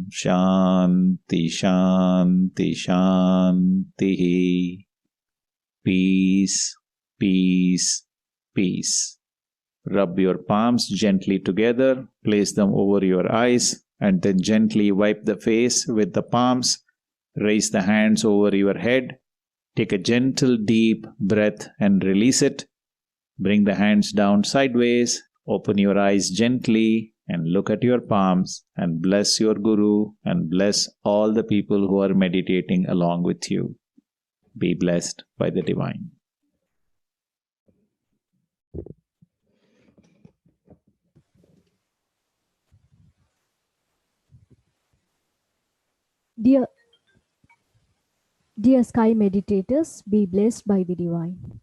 Shanti, Shanti, Shanti. Peace, peace, peace. Rub your palms gently together, place them over your eyes, and then gently wipe the face with the palms. Raise the hands over your head. Take a gentle, deep breath and release it. Bring the hands down sideways. Open your eyes gently and look at your palms and bless your Guru and bless all the people who are meditating along with you. Be blessed by the Divine. Dear Sky Meditators, be blessed by the Divine.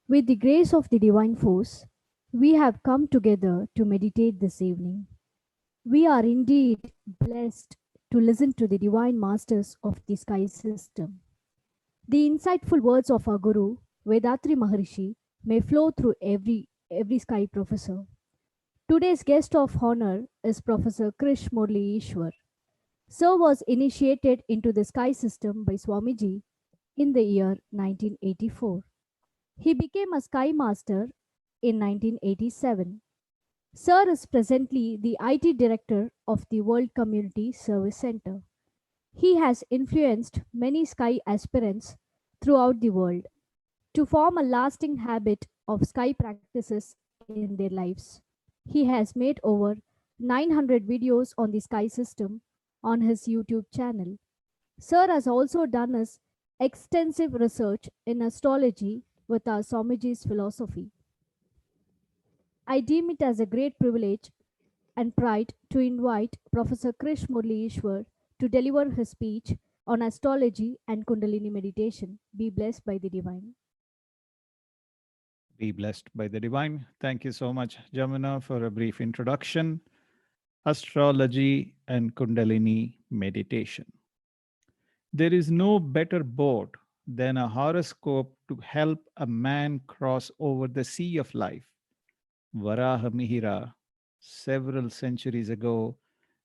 With the grace of the Divine Force, we have come together to meditate this evening. We are indeed blessed to listen to the Divine Masters of the Sky System. The insightful words of our Guru, Vedatri Maharishi, may flow through every Sky Professor. Today's guest of honor is Professor Krish Murali Eswar. Sir was initiated into the Sky System by Swamiji in the year 1984. He became a Sky Master in 1987. Sir is presently the IT Director of the World Community Service Center. He has influenced many Sky aspirants throughout the world to form a lasting habit of Sky practices in their lives. He has made over 900 videos on the Sky System on his YouTube channel. Sir has also done his extensive research in astrology with our Swamiji's philosophy. I deem it as a great privilege and pride to invite Professor Krish Murali Eswar to deliver his speech on astrology and Kundalini meditation. Be blessed by the Divine. Be blessed by the Divine. Thank you so much, Jamuna, for a brief introduction. Astrology and Kundalini meditation. There is no better boat than a horoscope to help a man cross over the sea of life. Varaha Mihira, several centuries ago,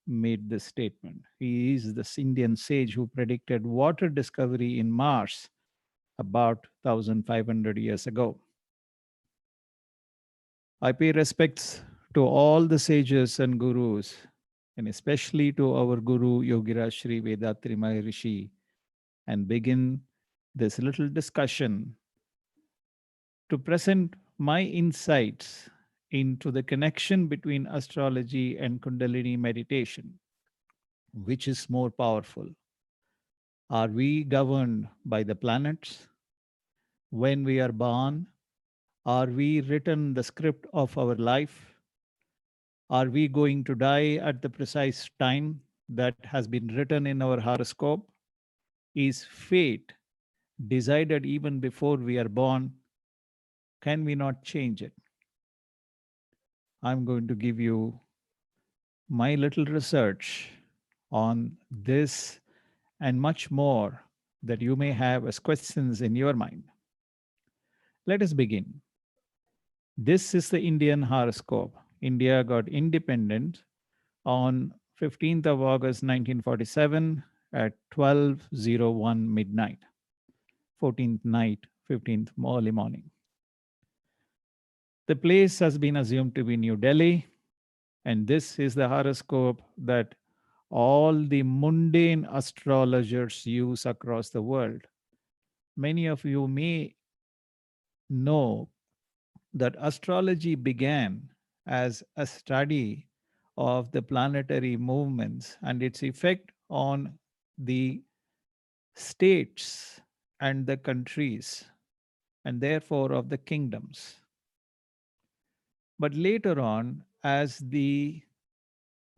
made this statement. He is the Indian sage who predicted water discovery in Mars about 1500 years ago. I pay respects to all the sages and gurus, and especially to our Guru Yogiraj Sri Vedatri Maharishi, and begin this little discussion to present my insights into the connection between astrology and Kundalini meditation. Which is more powerful? Are we governed by the planets? When we are born, are we written the script of our life? Are we going to die at the precise time that has been written in our horoscope? Is fate decided even before we are born? Can we not change it? I'm going to give you my little research on this and much more that you may have as questions in your mind. Let us begin. This is the Indian horoscope. India got independent on 15th of August 1947 at 12:01 midnight, 14th night, 15th early morning. The place has been assumed to be New Delhi, and this is the horoscope that all the mundane astrologers use across the world. Many of you may know that astrology began as a study of the planetary movements and its effect on the states and the countries, and therefore of the kingdoms. But later on, as the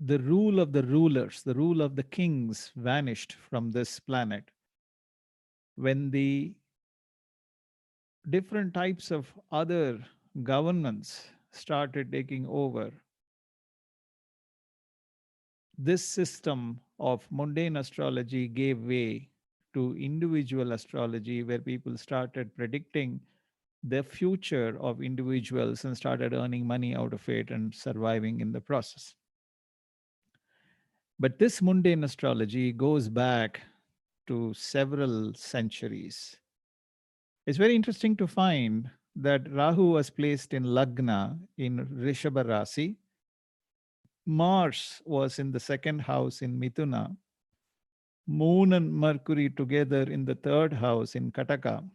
rule of the rulers, the rule of the kings vanished from this planet, when the different types of other governments started taking over, this system of mundane astrology gave way to individual astrology, where people started predicting the future of individuals and started earning money out of it and surviving in the process. But this mundane astrology goes back to several centuries. It's very interesting to find that Rahu was placed in Lagna in Rishabha Rasi. Mars was in the second house in Mithuna. Moon and Mercury together in the third house in Kataka.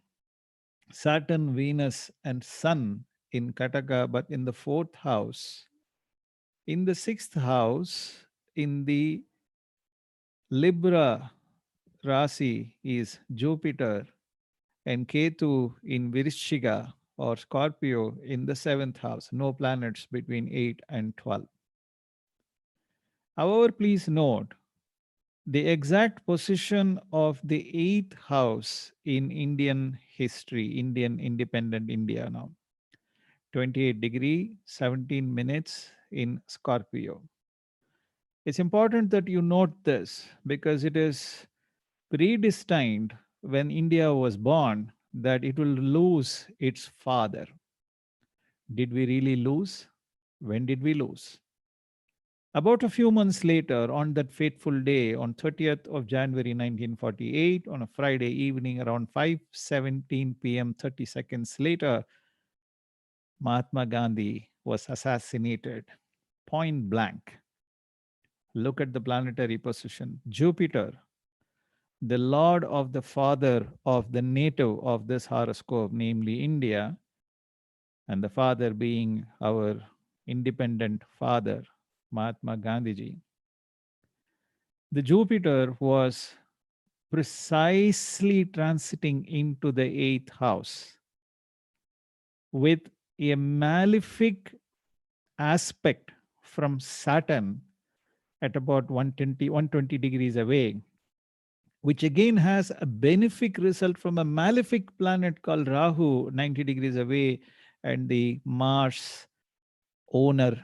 Saturn, Venus, and Sun in Kataka, but in the fourth house. In the sixth house, in the Libra Rasi, is Jupiter, and Ketu in Virishchiga or Scorpio in the seventh house. No planets between 8 and 12. However, please note the exact position of the eighth house in Indian history, Indian independent India now. 28 degree, 17 minutes in Scorpio. It's important that you note this because it is predestined when India was born that it will lose its father. Did we really lose? When did we lose? About a few months later, on that fateful day, on 30th of January 1948, on a Friday evening around 5:17 p.m., 30 seconds later, Mahatma Gandhi was assassinated point blank. Look at the planetary position. Jupiter, the lord of the father of the native of this horoscope, namely India, and the father being our independent father, Mahatma Gandhiji. The Jupiter was precisely transiting into the eighth house with a malefic aspect from Saturn at about 120 degrees away, which again has a benefic result from a malefic planet called Rahu 90 degrees away, and the Mars owned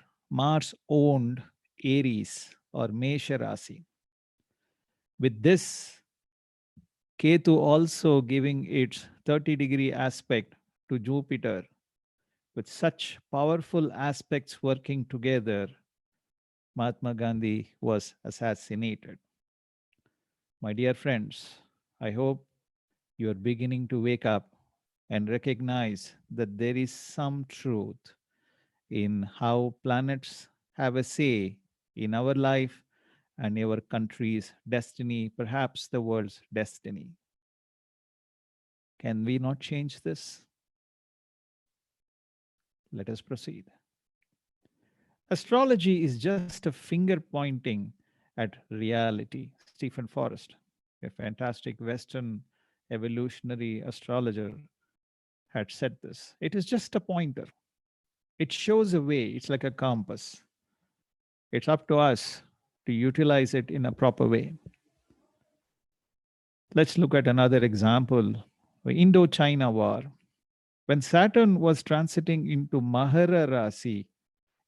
Aries or Mesha Rasi. With this, Ketu also giving its 30-degree aspect to Jupiter, with such powerful aspects working together, Mahatma Gandhi was assassinated. My dear friends, I hope you are beginning to wake up and recognize that there is some truth in how planets have a say in our life and our country's destiny, perhaps the world's destiny. Can we not change this? Let us proceed. Astrology is just a finger pointing at reality. Stephen Forrest, a fantastic Western evolutionary astrologer, had said this. It is just a pointer. It shows a way, it's like a compass. It's up to us to utilize it in a proper way. Let's look at another example, the Indochina War. When Saturn was transiting into Mahara Rasi,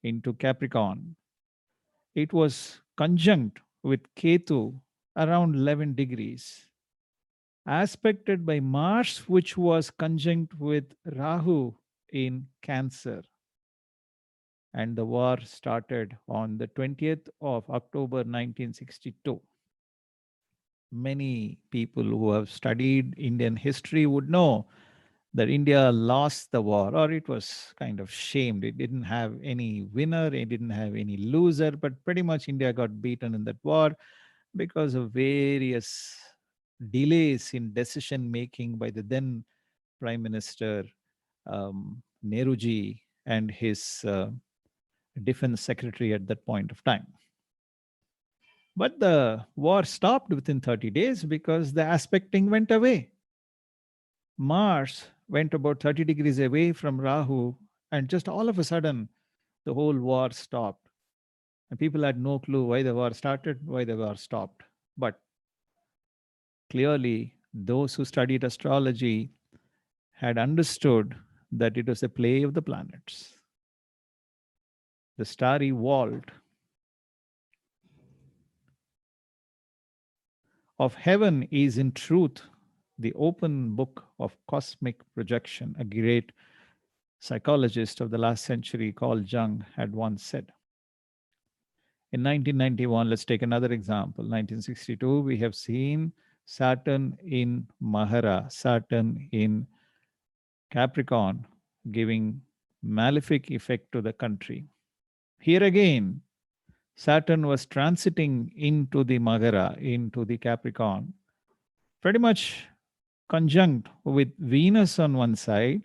into Capricorn, it was conjunct with Ketu around 11 degrees, aspected by Mars, which was conjunct with Rahu in Cancer. And the war started on the 20th of October 1962. Many people who have studied Indian history would know that India lost the war, or it was kind of shamed. It didn't have any winner, it didn't have any loser, but pretty much India got beaten in that war because of various delays in decision making by the then Prime Minister Nehruji and his defense secretary at that point of time. But the war stopped within 30 days because the aspecting went away. Mars went about 30 degrees away from Rahu, and just all of a sudden, the whole war stopped. And people had no clue why the war started, why the war stopped. But clearly, those who studied astrology had understood that it was a play of the planets. The starry vault of heaven is in truth the open book of cosmic projection, a great psychologist of the last century called Jung had once said. In 1991, let's take another example. 1962, we have seen Saturn in Mahara, Saturn in Capricorn, giving malefic effect to the country. Here again, Saturn was transiting into the Magara, into the Capricorn, pretty much conjunct with Venus on one side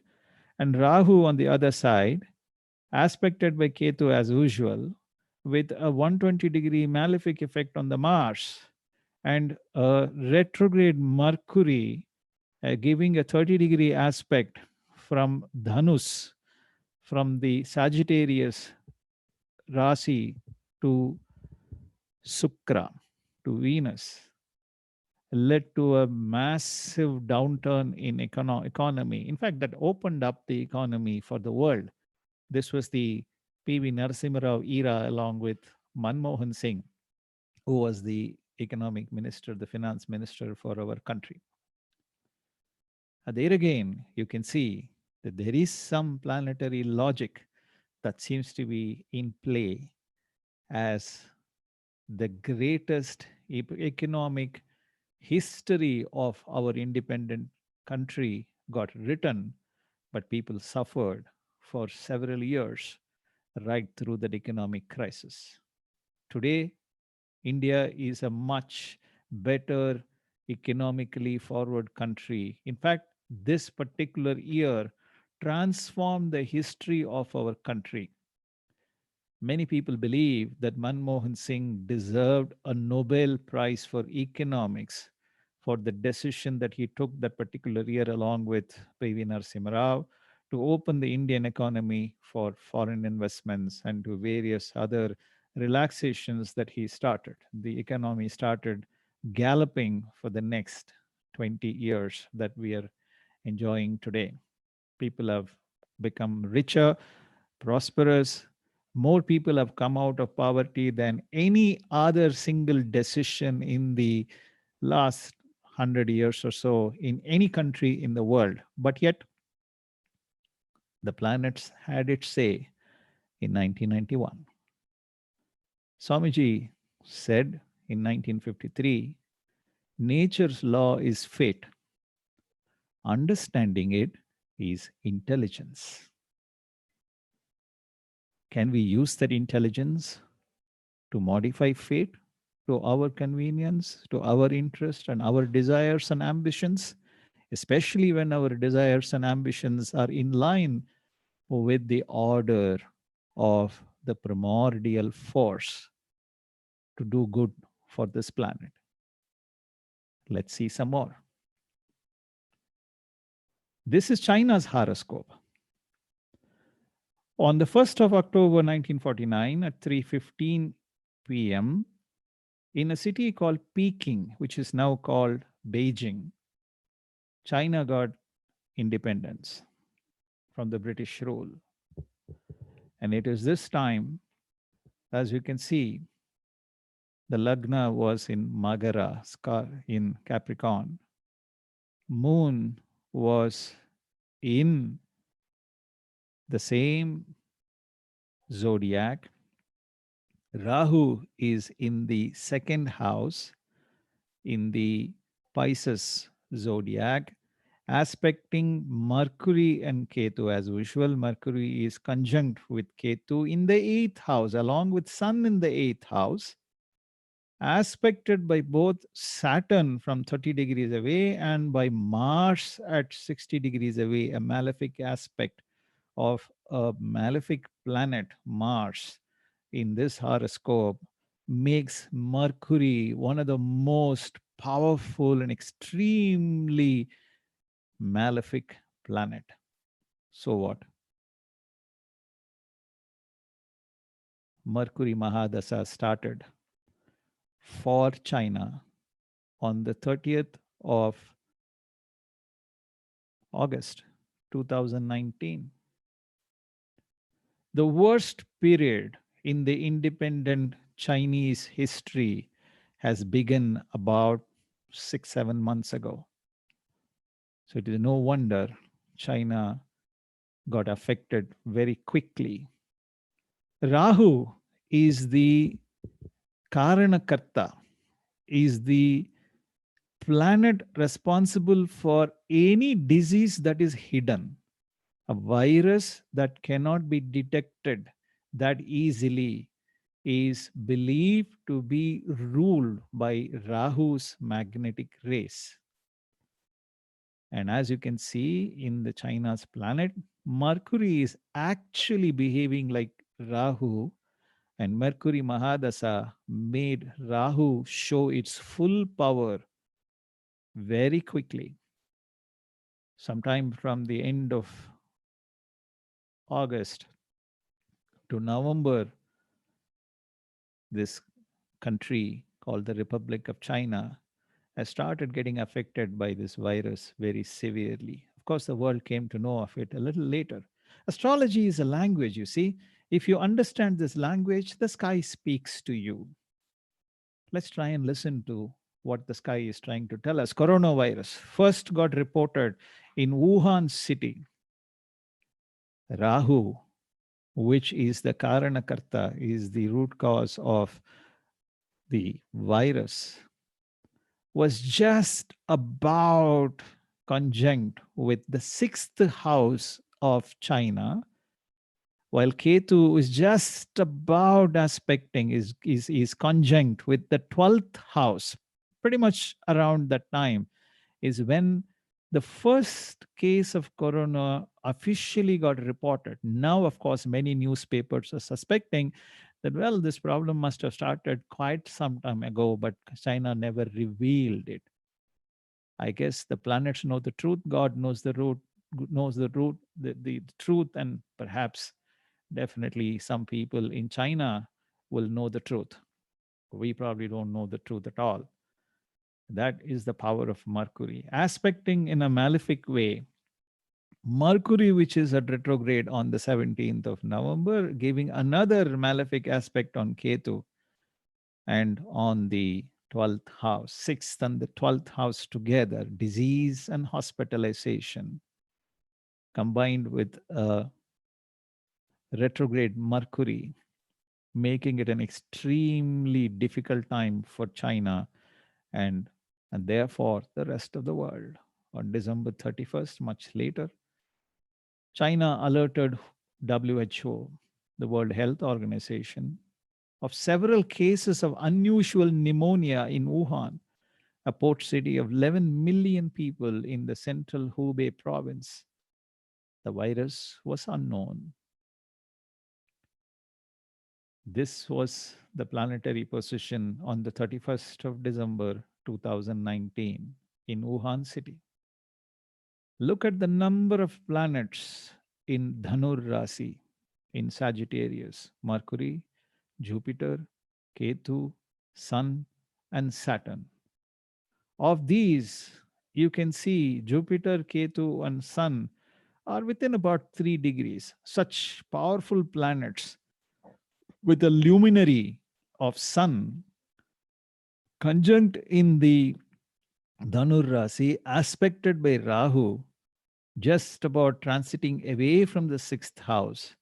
and Rahu on the other side, aspected by Ketu as usual, with a 120-degree malefic effect on the Mars and a retrograde Mercury giving a 30-degree aspect from Dhanus, from the Sagittarius Rasi to Sukra, to Venus, led to a massive downturn in economy. In fact, that opened up the economy for the world. This was the P.V. Narasimha Rao era, along with Manmohan Singh, who was the economic minister, the finance minister for our country. There again, you can see that there is some planetary logic that seems to be in play as the greatest economic history of our independent country got written, but people suffered for several years right through that economic crisis. Today, India is a much better economically forward country. In fact, this particular year transformed the history of our country. Many people believe that Manmohan Singh deserved a Nobel Prize for economics for the decision that he took that particular year along with P.V. Narasimha Rao to open the Indian economy for foreign investments and to various other relaxations that he started. The economy started galloping for the next 20 years that we are enjoying today. People have become richer, prosperous. More people have come out of poverty than any other single decision in the last 100 years or so in any country in the world. But yet, the planets had its say in 1991. Swamiji said in 1953, nature's law is fate. Understanding it is intelligence. Can we use that intelligence to modify fate to our convenience, to our interest and our desires and ambitions, especially when our desires and ambitions are in line with the order of the primordial force to do good for this planet? Let's see some more. This is China's horoscope. On the 1st of October 1949 at 3:15 p.m., in a city called Peking, which is now called Beijing, China got independence from the British rule. And it is this time, as you can see, the Lagna was in Magara, in Capricorn. Moon was in the same zodiac. Rahu is in the second house in the Pisces zodiac, aspecting Mercury and Ketu as usual. Mercury is conjunct with Ketu in the 8th house, along with Sun in the 8th house, aspected by both Saturn from 30 degrees away and by Mars at 60 degrees away, a malefic aspect of a malefic planet, Mars, in this horoscope makes Mercury one of the most powerful and extremely malefic planet. So what? Mercury Mahadasa started for China on the 30th of August 2019. The worst period in the independent Chinese history has begun about 6-7 months ago. So it is no wonder China got affected very quickly. Rahu is the Karanakarta is the planet responsible for any disease that is hidden, a virus that cannot be detected that easily is believed to be ruled by Rahu's magnetic rays. And as you can see in the China's planet, Mercury is actually behaving like Rahu, and Mercury Mahadasa made Rahu show its full power very quickly. Sometime from the end of August to November, this country called the Republic of China has started getting affected by this virus very severely. Of course, the world came to know of it a little later. Astrology is a language, you see. If you understand this language, the sky speaks to you. Let's try and listen to what the sky is trying to tell us. Coronavirus first got reported in Wuhan city. Rahu, which is the Karanakarta, is the root cause of the virus, was just about conjunct with the sixth house of China, while Ketu is just about aspecting, is conjunct with the 12th house. Pretty much around that time is when the first case of corona officially got reported. Now, of course, many newspapers are suspecting that, well, this problem must have started quite some time ago, but China never revealed it. I guess the planets know the truth. God knows the root, the truth, and perhaps definitely some people in China will know the truth. We probably don't know the truth at all. That is the power of Mercury. Aspecting in a malefic way, Mercury, which is at retrograde on the 17th of November, giving another malefic aspect on Ketu and on the 12th house, 6th and the 12th house together, disease and hospitalization, combined with a retrograde Mercury, making it an extremely difficult time for China and therefore the rest of the world. On December 31st, much later, China alerted WHO, the World Health Organization, of several cases of unusual pneumonia in Wuhan, a port city of 11 million people in the central Hubei province. The virus was unknown. This was the planetary position on the 31st of December 2019 in Wuhan city. Look at the number of planets in Dhanur Rasi, in Sagittarius: Mercury, Jupiter, Ketu, Sun, and Saturn. Of these, you can see Jupiter, Ketu, and Sun are within about 3 degrees. Such powerful planets with a luminary of Sun conjunct in the Dhanur Rasi, aspected by Rahu, just about transiting away from the 6th house,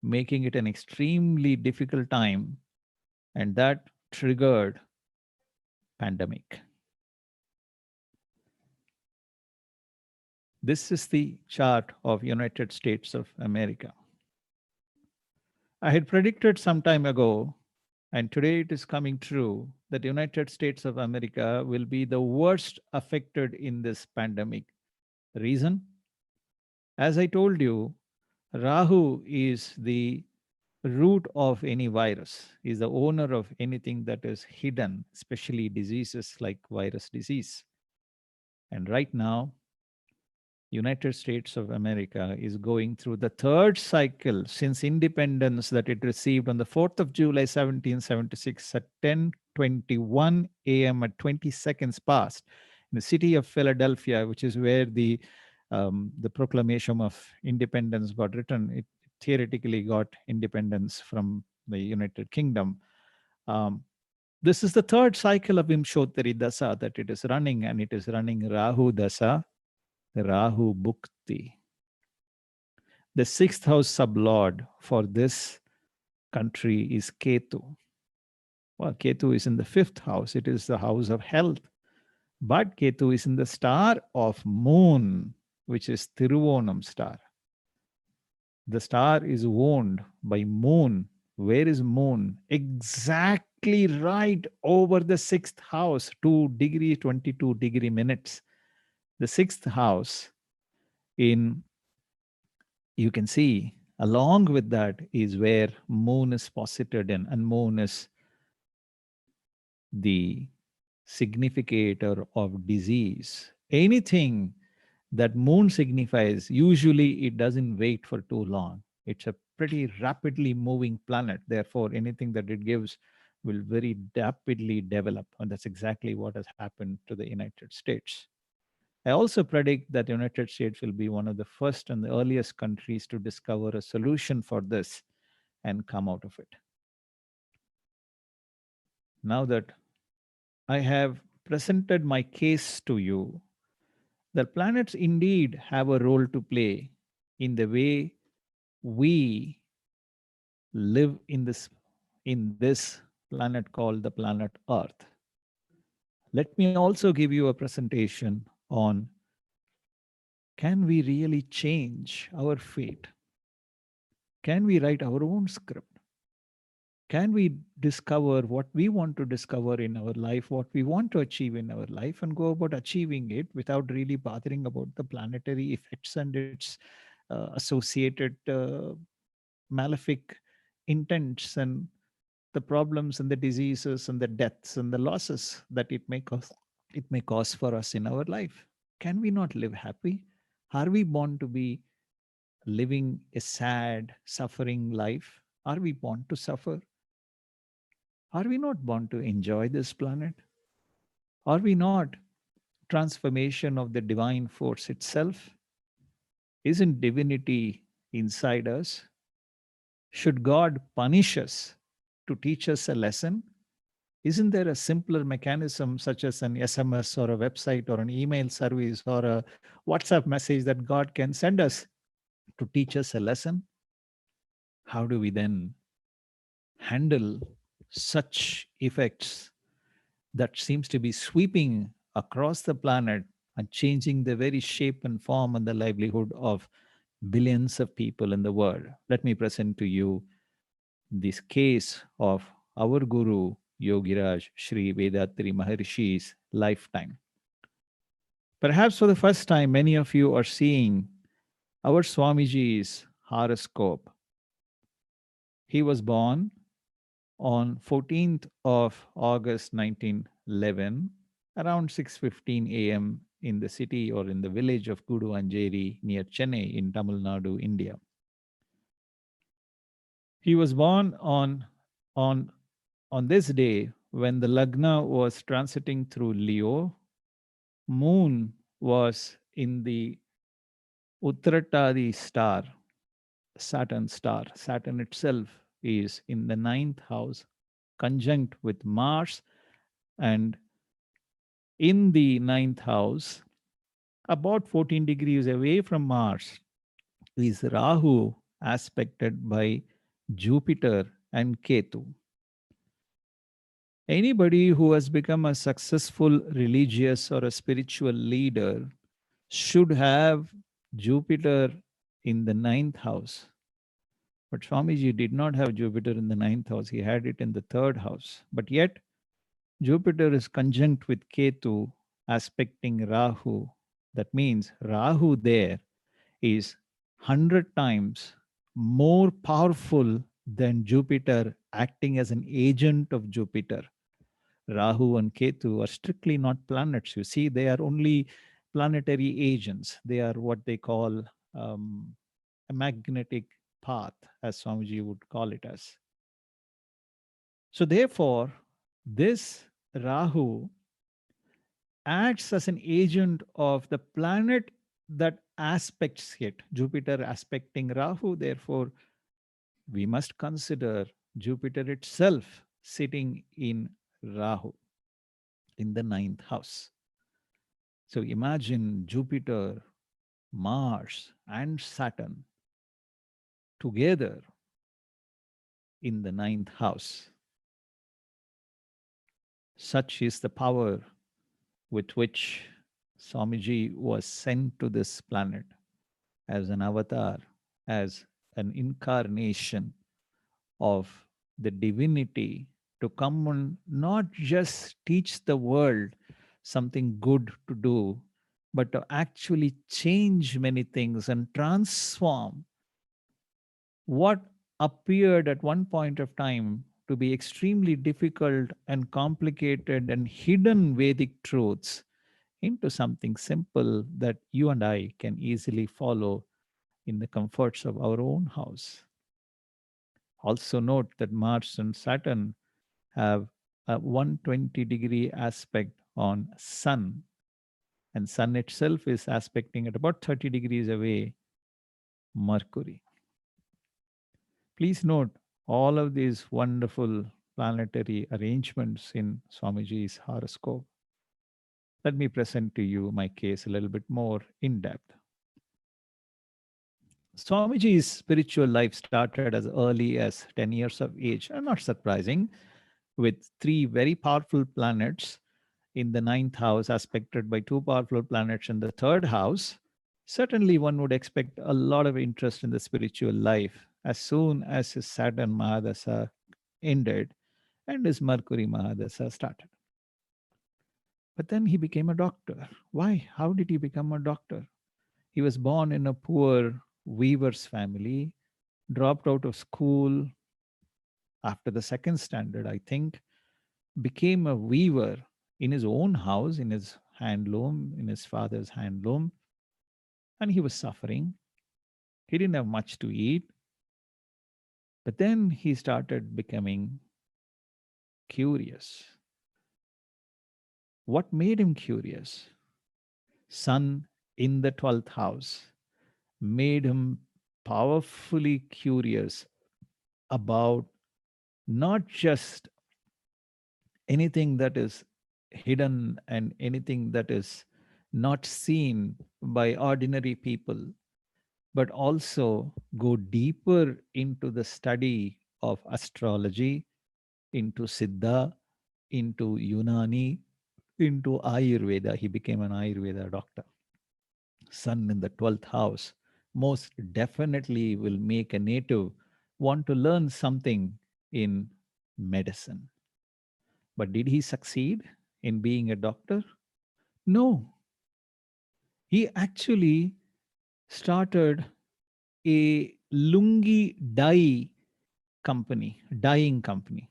making it an extremely difficult time, and that triggered pandemic. This is the chart of United States of America. I had predicted some time ago, and today it is coming true, that the United States of America will be the worst affected in this pandemic. Reason? As I told you, Rahu is the root of any virus, is the owner of anything that is hidden, especially diseases like virus disease. And right now, United States of America is going through the third cycle since independence that it received on the 4th of July 1776 at 10:21 a.m. at 20 seconds past in the city of Philadelphia, which is where the proclamation of independence got written. It theoretically got independence from the United Kingdom. This is the third cycle of Vimshottari Dasa that it is running, and it is running Rahu Dasa, Rahu Bhukti. The 6th house sublord for this country is Ketu. Well, Ketu is in the fifth house. It is the house of health. But Ketu is in the star of moon, which is Tiruvonam star. The star is owned by moon. Where is moon? Exactly right over the sixth house, 2 degree 22 degree minutes. The sixth house, in you can see along with that is where moon is posited in, and moon is the significator of disease. Anything that moon signifies, usually it doesn't wait for too long. It's a pretty rapidly moving planet. Therefore, anything that it gives will very rapidly develop. And that's exactly what has happened to the United States. I also predict that the United States will be one of the first and the earliest countries to discover a solution for this and come out of it. Now that I have presented my case to you, the planets indeed have a role to play in the way we live in this planet called the planet Earth. Let me also give you a presentation on, can we really change our fate? Can we write our own script? Can we discover what we want to discover in our life, what we want to achieve in our life, and go about achieving it without really bothering about the planetary effects and its associated malefic intents and the problems and the diseases and the deaths and the losses that it may cause for us in our life? Can we not live happy? Are we born to be living a sad, suffering life? Are we born to suffer? Are we not born to enjoy this planet? Are we not transformation of the divine force itself? Isn't divinity inside us? Should God punish us to teach us a lesson? Isn't there a simpler mechanism such as an SMS or a website or an email service or a WhatsApp message that God can send us to teach us a lesson? How do we then handle such effects that seems to be sweeping across the planet and changing the very shape and form and the livelihood of billions of people in the world? Let me present to you this case of our Guru Yogiraj Sri Vedatri Maharishi's lifetime. Perhaps for the first time, many of you are seeing our Swamiji's horoscope. He was born on 14th of August 1911, around 6:15 a.m. in the city or in the village of Kuduvanjeri near Chennai in Tamil Nadu, India. He was born on on this day when the Lagna was transiting through Leo. Moon was in the Uttarattadi star, Saturn star. Saturn itself is in the ninth house, conjunct with Mars, and in the ninth house, about 14 degrees away from Mars, is Rahu, aspected by Jupiter and Ketu. Anybody who has become a successful religious or a spiritual leader should have Jupiter in the ninth house. But Swamiji did not have Jupiter in the ninth house, he had it in the third house. But yet, Jupiter is conjunct with Ketu, aspecting Rahu. That means Rahu there is 100 times more powerful than Jupiter acting as an agent of Jupiter. Rahu and Ketu are strictly not planets. You see, they are only planetary agents. They are what they call a magnetic path, as Swamiji would call it as. So, therefore, this Rahu acts as an agent of the planet that aspects it. Jupiter aspecting Rahu, therefore, we must consider Jupiter itself sitting in Rahu in the ninth house. So imagine Jupiter, Mars, and Saturn together in the ninth house. Such is the power with which Swamiji was sent to this planet as an avatar, as an incarnation of the divinity to come and not just teach the world something good to do, but to actually change many things and transform what appeared at one point of time to be extremely difficult and complicated and hidden Vedic truths into something simple that you and I can easily follow in the comforts of our own house. Also, note that Mars and Saturn have a 120-degree aspect on Sun, and Sun itself is aspecting at about 30 degrees away Mercury. Please note all of these wonderful planetary arrangements in Swamiji's horoscope. Let me present to you my case a little bit more in depth. Swamiji's spiritual life started as early as 10 years of age, and not surprising, with three very powerful planets in the ninth house, aspected by two powerful planets in the third house. Certainly, one would expect a lot of interest in the spiritual life as soon as his Saturn Mahadasa ended and his Mercury Mahadasa started. But then he became a doctor. Why? How did he become a doctor? He was born in a poor weaver's family, dropped out of school after the second standard, I think, became a weaver in his own house, in his handloom, in his father's handloom, and he was suffering. He didn't have much to eat. But then he started becoming curious. What made him curious? Sun in the 12th house made him powerfully curious about not just anything that is hidden and anything that is not seen by ordinary people, but also go deeper into the study of astrology, into Siddha, into Unani, into Ayurveda. He became an Ayurveda doctor. Sun in the 12th house most definitely will make a native want to learn something in medicine. But did he succeed in being a doctor? No. He actually started a lungi dyeing company,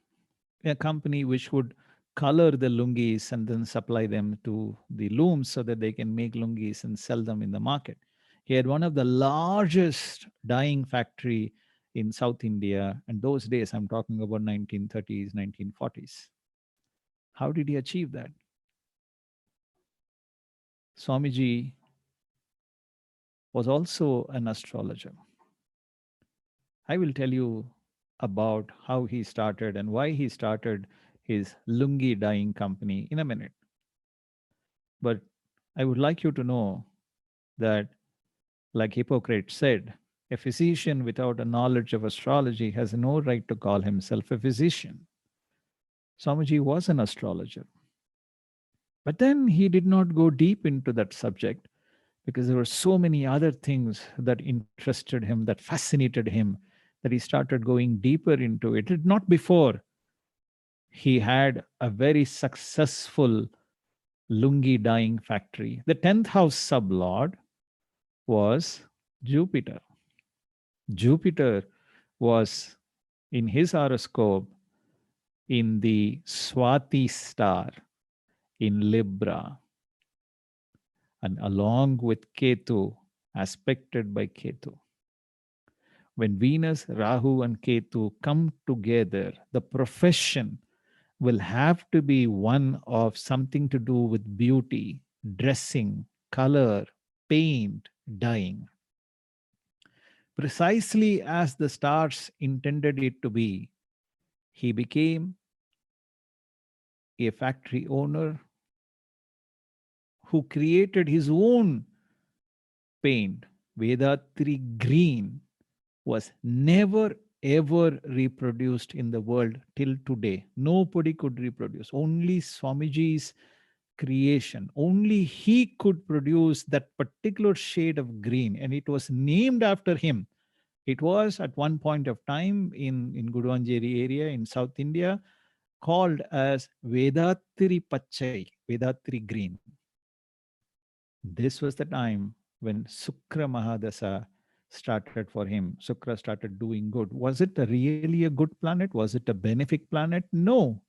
a company which would color the lungis and then supply them to the looms so that they can make lungis and sell them in the market. He had one of the largest dyeing factory in South India, and those days I'm talking about 1930s, 1940s. How did he achieve that? Swamiji was also an astrologer. I will tell you about how he started and why he started his lungi dyeing company in a minute. But I would like you to know that, like Hippocrates said, a physician without a knowledge of astrology has no right to call himself a physician. Swamiji was an astrologer. But then he did not go deep into that subject because there were so many other things that interested him, that fascinated him, that he started going deeper into it. Not before he had a very successful lungi dyeing factory. The 10th house sublord was Jupiter. Jupiter was in his horoscope in the Swati star in Libra, and along with Ketu, aspected by Ketu. When Venus, Rahu, and Ketu come together, the profession will have to be one of something to do with beauty, dressing, color, paint, dyeing. Precisely as the stars intended it to be, he became a factory owner who created his own paint. Vedatri green was never ever reproduced in the world till today. Nobody could reproduce. Only Swamiji's creation. Only he could produce that particular shade of green, and it was named after him. It was at one point of time in Guduvanjeri area in South India called as Vedatri Pachai, Vedatri Green. This was the time when Sukra Mahadasa started for him. Sukra started doing good. Was it really a good planet? Was it a benefic planet? No.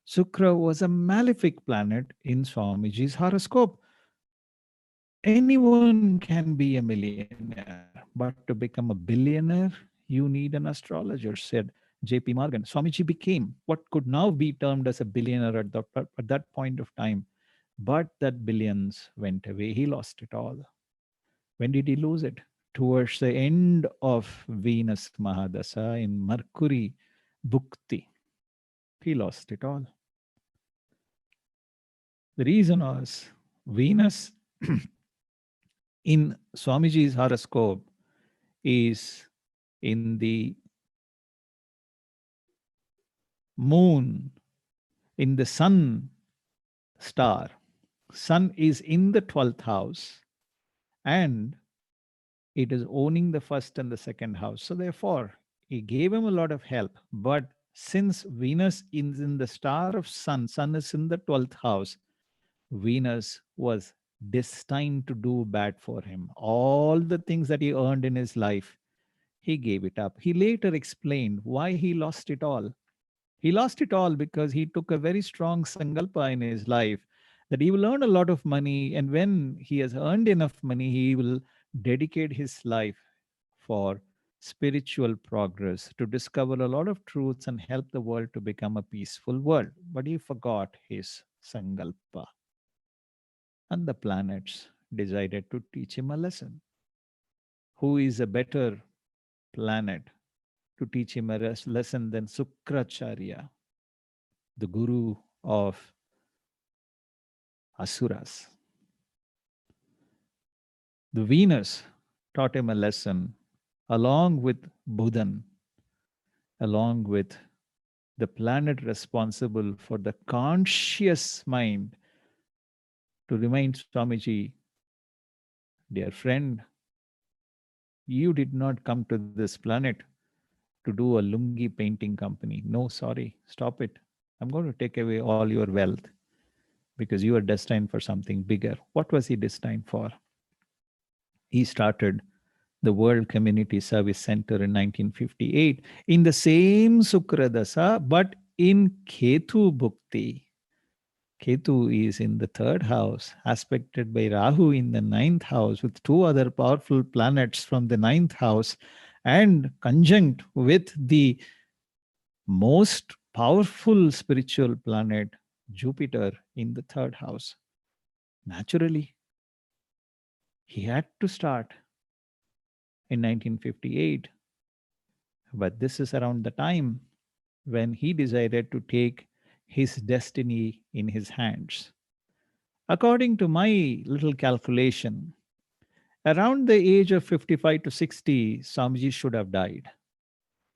Sukra was a malefic planet in Swamiji's horoscope. Anyone can be a millionaire, but to become a billionaire, you need an astrologer, said J.P. Morgan. Swamiji became what could now be termed as a billionaire at that point of time. But that billions went away. He lost it all. When did he lose it? Towards the end of Venus Mahadasa in Mercury Bhukti. He lost it all. The reason was Venus in Swamiji's horoscope is in the moon, in the sun star. Sun is in the 12th house and it is owning the first and the second house. So therefore, he gave him a lot of help. But since Venus is in the star of sun, sun is in the 12th house, Venus was destined to do bad for him. All the things that he earned in his life, he gave it up. He later explained why he lost it all. He lost it all because he took a very strong sankalpa in his life that he will earn a lot of money. And when he has earned enough money, he will dedicate his life for spiritual progress, to discover a lot of truths and help the world to become a peaceful world. But he forgot his sankalpa. And the planets decided to teach him a lesson. Who is a better planet to teach him a lesson than Sukracharya, the guru of Asuras? The Venus taught him a lesson along with Buddhan, along with the planet responsible for the conscious mind, to remind Swamiji, dear friend, you did not come to this planet to do a lungi painting company. No, sorry, stop it. I'm going to take away all your wealth because you are destined for something bigger. What was he destined for? He started the World Community Service Center in 1958 in the same Sukradasa, but in Ketu Bhukti. Ketu is in the third house, aspected by Rahu in the ninth house, with two other powerful planets from the ninth house, and conjunct with the most powerful spiritual planet, Jupiter, in the third house. Naturally, he had to start in 1958. But this is around the time when he decided to take his destiny in his hands. According to my little calculation, around the age of 55 to 60, Swamiji should have died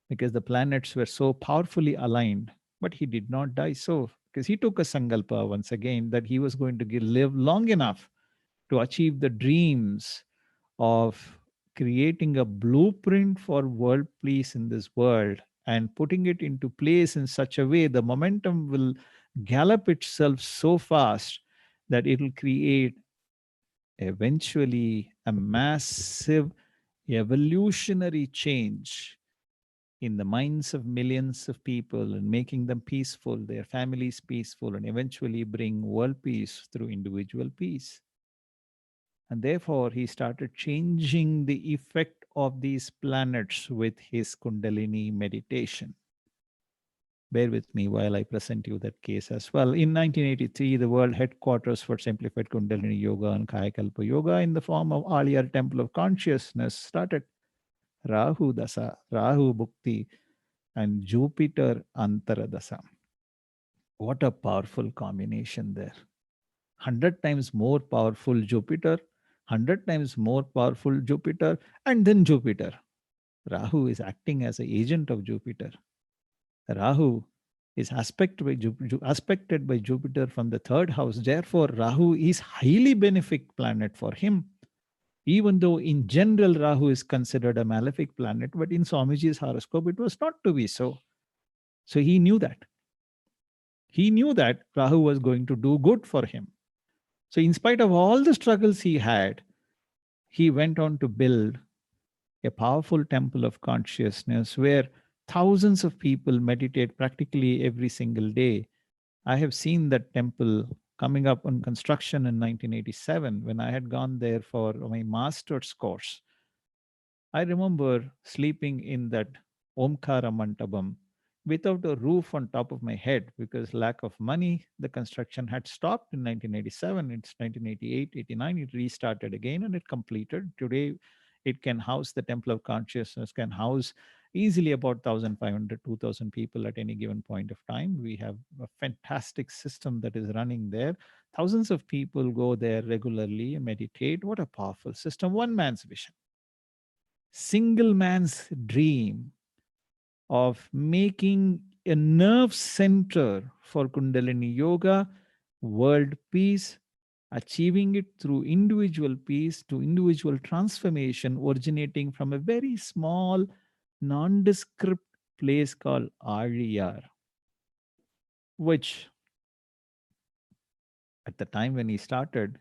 because the planets were so powerfully aligned. But he did not die so, because he took a sankalpa once again that he was going to live long enough to achieve the dreams of creating a blueprint for world peace in this world and putting it into place in such a way the momentum will gallop itself so fast that it will create eventually a massive evolutionary change in the minds of millions of people and making them peaceful, their families peaceful, and eventually bring world peace through individual peace. And therefore, he started changing the effect of these planets with his Kundalini meditation. Bear with me while I present you that case as well. In 1983, the world headquarters for Simplified Kundalini Yoga and Kayakalpa Yoga in the form of Aliyar Temple of Consciousness started. Rahu Dasa, Rahu Bhukti, and Jupiter Antaradasa. What a powerful combination there. 100 times more powerful Jupiter, 100 times more powerful Jupiter, and then Jupiter. Rahu is acting as an agent of Jupiter. Rahu is aspected by Jupiter from the third house. Therefore, Rahu is highly benefic planet for him. Even though in general Rahu is considered a malefic planet, but in Swamiji's horoscope it was not to be so. So he knew that. He knew that Rahu was going to do good for him. So in spite of all the struggles he had, he went on to build a powerful temple of consciousness where thousands of people meditate practically every single day. I have seen that temple coming up on construction in 1987 when I had gone there for my master's course. I remember sleeping in that Omkara Mantabam without a roof on top of my head because lack of money. The construction had stopped in 1987. It's 1988, 89. It restarted again and it completed. Today, it can house the Temple of Consciousness, can house easily about 1,500, 2,000 people at any given point of time. We have a fantastic system that is running there. Thousands of people go there regularly and meditate. What a powerful system. One man's vision, single man's dream of making a nerve center for Kundalini Yoga, world peace, achieving it through individual peace to individual transformation, originating from a very small, nondescript place called Ariyar, which at the time when he started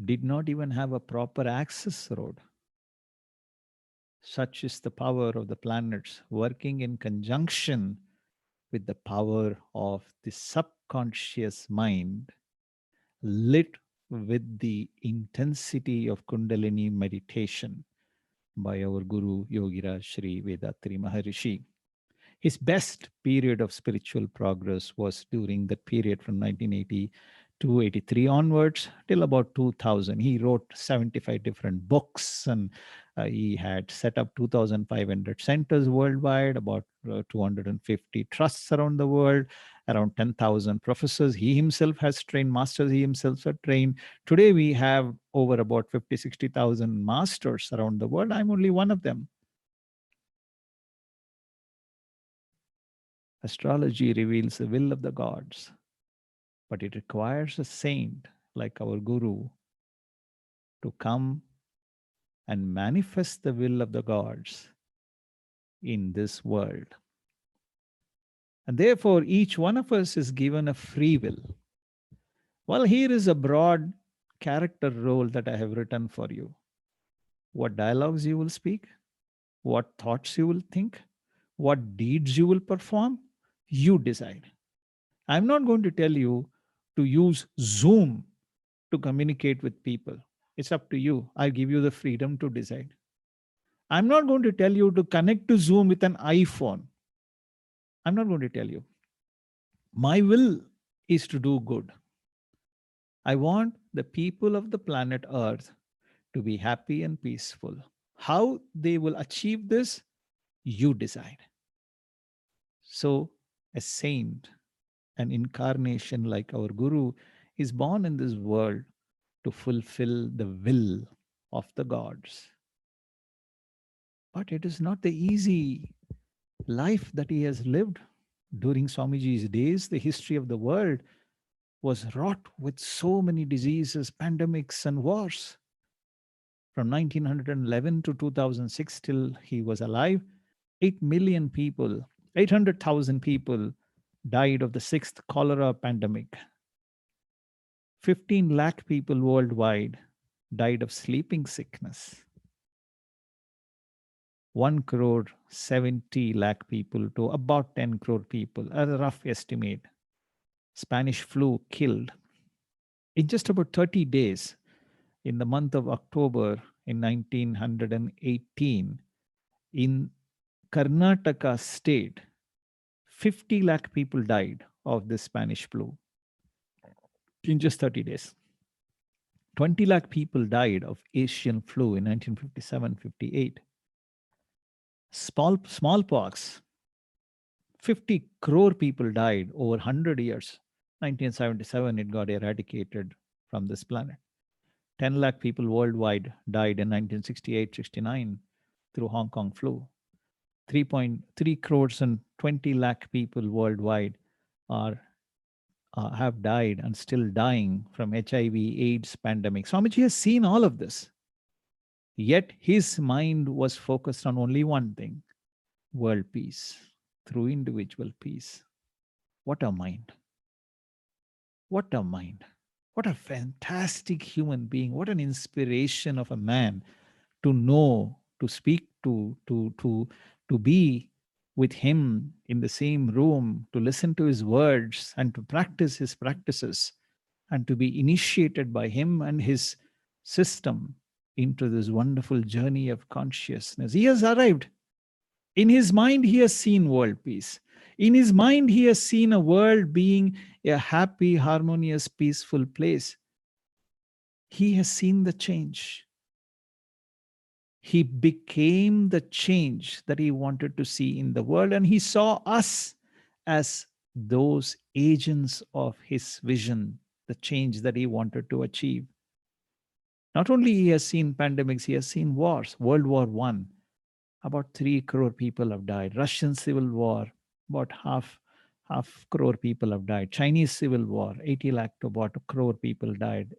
did not even have a proper access road. Such is the power of the planets working in conjunction with the power of the subconscious mind, lit with the intensity of Kundalini meditation by our Guru Yogiraj Sri Vedatri Maharishi. His best period of spiritual progress was during that period from 1980 to 83 onwards till about 2000. He wrote 75 different books and he had set up 2,500 centers worldwide, about 250 trusts around the world, around 10,000 professors. He himself has trained masters, he himself has trained. Today we have over about 50, 60,000 masters around the world. I'm only one of them. Astrology reveals the will of the gods, but it requires a saint like our Guru to come and manifest the will of the gods in this world. And therefore, each one of us is given a free will. Well, here is a broad character role that I have written for you. What dialogues you will speak, what thoughts you will think, what deeds you will perform, you decide. I'm not going to tell you to use Zoom to communicate with people. It's up to you. I give you the freedom to decide. I'm not going to tell you to connect to Zoom with an iPhone. I'm not going to tell you. My will is to do good. I want the people of the planet Earth to be happy and peaceful. How they will achieve this, you decide. So, a saint, an incarnation like our Guru, is born in this world to fulfill the will of the gods. But it is not the easy life that he has lived. During Swamiji's days, the history of the world was wrought with so many diseases, pandemics, and wars. From 1911 to 2006, till he was alive, 8 million people, 800,000 people died of the sixth cholera pandemic. 15 lakh people worldwide died of sleeping sickness. 1 crore 70 lakh people to about 10 crore people, a rough estimate. Spanish flu killed. In just about 30 days, in the month of October in 1918, in Karnataka state, 50 lakh people died of this Spanish flu in just 30 days. 20 lakh people died of Asian flu in 1957-58. Smallpox, 50 crore people died over 100 years. 1977, it got eradicated from this planet. 10 lakh people worldwide died in 1968-69 through Hong Kong flu. 3.3 crores and 20 lakh people worldwide are have died and still dying from HIV/AIDS pandemic. Swamiji has seen all of this. Yet his mind was focused on only one thing: world peace through individual peace. What a mind! What a mind! What a fantastic human being! What an inspiration of a man to know, to speak to be with him in the same room, to listen to his words and to practice his practices, and to be initiated by him and his system into this wonderful journey of consciousness. He has arrived. In his mind, he has seen world peace. In his mind, he has seen a world being a happy, harmonious, peaceful place. He has seen the change. He became the change that he wanted to see in the world, and he saw us as those agents of his vision, the change that he wanted to achieve. Not only he has seen pandemics, he has seen wars. World War One, about 3 crore people have died. Russian Civil War, about half crore people have died. Chinese Civil War, 80 lakh to about a crore people died.